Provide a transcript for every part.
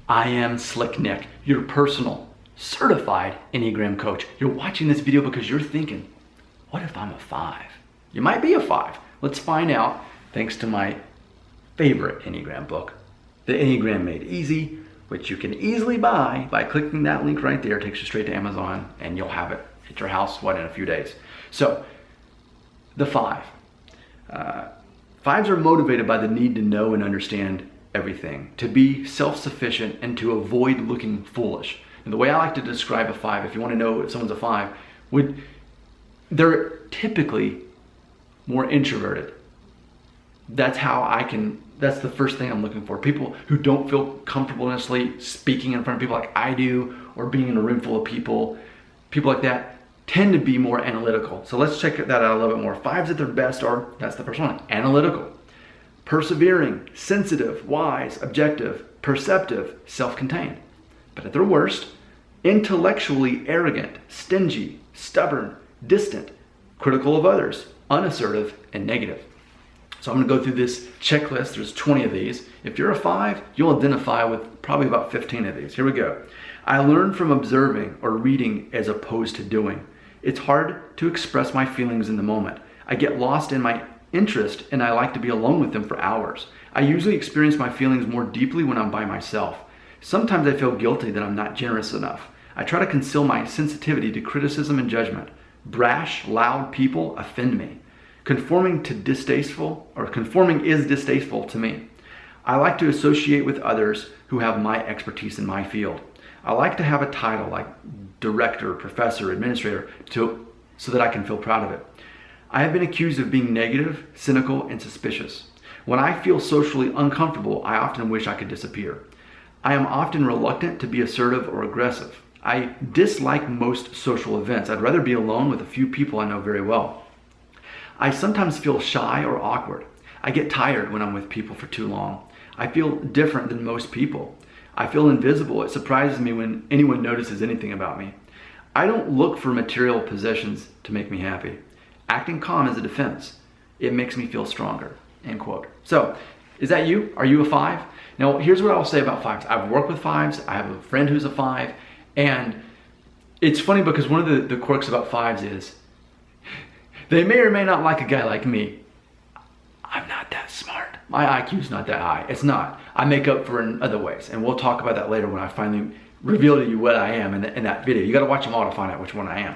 I am Slick Nick, your personal, certified Enneagram coach. You're watching this video because you're thinking, what if I'm a 5? You might be a 5. Let's find out thanks to my favorite Enneagram book, The Enneagram Made Easy, which you can easily buy by clicking that link right there. It takes you straight to Amazon and you'll have it at your house, in a few days. So, the 5. 5s are motivated by the need to know and understand everything, to be self-sufficient, and to avoid looking foolish. And the way I like to describe a 5, if you want to know if someone's a 5, they're typically more introverted. That's the first thing I'm looking for. People who don't feel comfortable necessarily speaking in front of people like I do, or being in a room full of people like that tend to be more analytical. So let's check that out a little bit more. 5s at their best are, that's the first one, analytical, persevering, sensitive, wise, objective, perceptive, self-contained. But at their worst, intellectually arrogant, stingy, stubborn, distant, critical of others, unassertive, and negative. So I'm going to go through this checklist. There's 20 of these. If you're a 5, you'll identify with probably about 15 of these. Here we go. I learn from observing or reading as opposed to doing. It's hard to express my feelings in the moment. I get lost in my interest and I like to be alone with them for hours. I usually experience my feelings more deeply when I'm by myself. Sometimes I feel guilty that I'm not generous enough. I try to conceal my sensitivity to criticism and judgment. Brash, loud people offend me. Conforming is distasteful to me. I like to associate with others who have my expertise in my field. I like to have a title like director, professor, administrator, so that I can feel proud of it. I have been accused of being negative, cynical, and suspicious. When I feel socially uncomfortable, I often wish I could disappear. I am often reluctant to be assertive or aggressive. I dislike most social events. I'd rather be alone with a few people I know very well. I sometimes feel shy or awkward. I get tired when I'm with people for too long. I feel different than most people. I feel invisible. It surprises me when anyone notices anything about me. I don't look for material possessions to make me happy. Acting calm is a defense. It makes me feel stronger, end quote. So, is that you? Are you a 5? Now, here's what I'll say about 5s. I've worked with 5s. I have a friend who's a 5. And it's funny because one of the quirks about 5s is they may or may not like a guy like me. I'm not that smart. My IQ's not that high. It's not. I make up for it in other ways. And we'll talk about that later when I finally reveal to you what I am in that video. You got to watch them all to find out which one I am.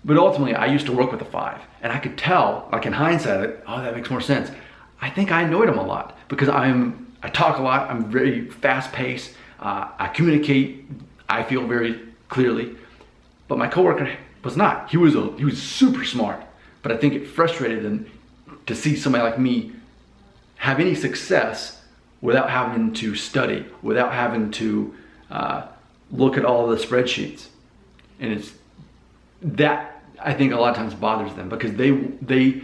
But ultimately, I used to work with a 5. And I could tell, like in hindsight, oh, that makes more sense. I think I annoyed him a lot because I talk a lot. I'm very fast-paced. I communicate, I feel very clearly. But my coworker was not. He was super smart. But I think it frustrated him to see somebody like me have any success without having to study, without having to look at all the spreadsheets. And it's that I think a lot of times bothers them because they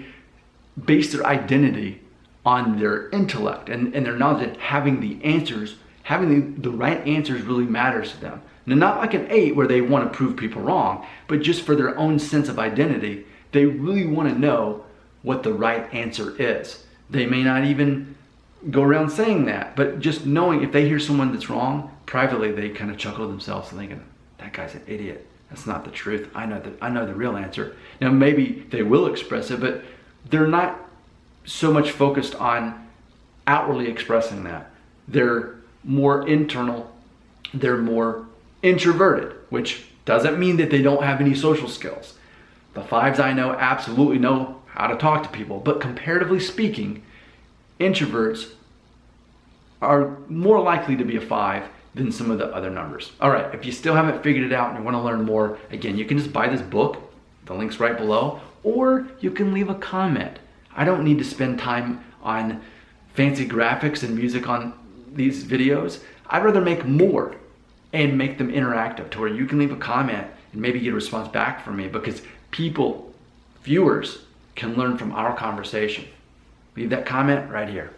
base their identity on their intellect and their knowledge, and having the right answers really matters to them. Now, not like an 8 where they want to prove people wrong, but just for their own sense of identity, they really want to know what the right answer is. They may not even go around saying that, but just knowing if they hear someone that's wrong, privately they kind of chuckle to themselves thinking, that guy's an idiot. That's not the truth. I know the real answer. Now maybe they will express it, but they're not so much focused on outwardly expressing that. They're more internal. They're more introverted, which doesn't mean that they don't have any social skills. The 5s I know absolutely know how to talk to people, but comparatively speaking, introverts are more likely to be a 5 than some of the other numbers. All right, if you still haven't figured it out and you want to learn more, again, you can just buy this book. The link's right below, or you can leave a comment. I don't need to spend time on fancy graphics and music on these videos. I'd rather make more and make them interactive to where you can leave a comment and maybe get a response back from me, because viewers can learn from our conversation. Leave that comment right here.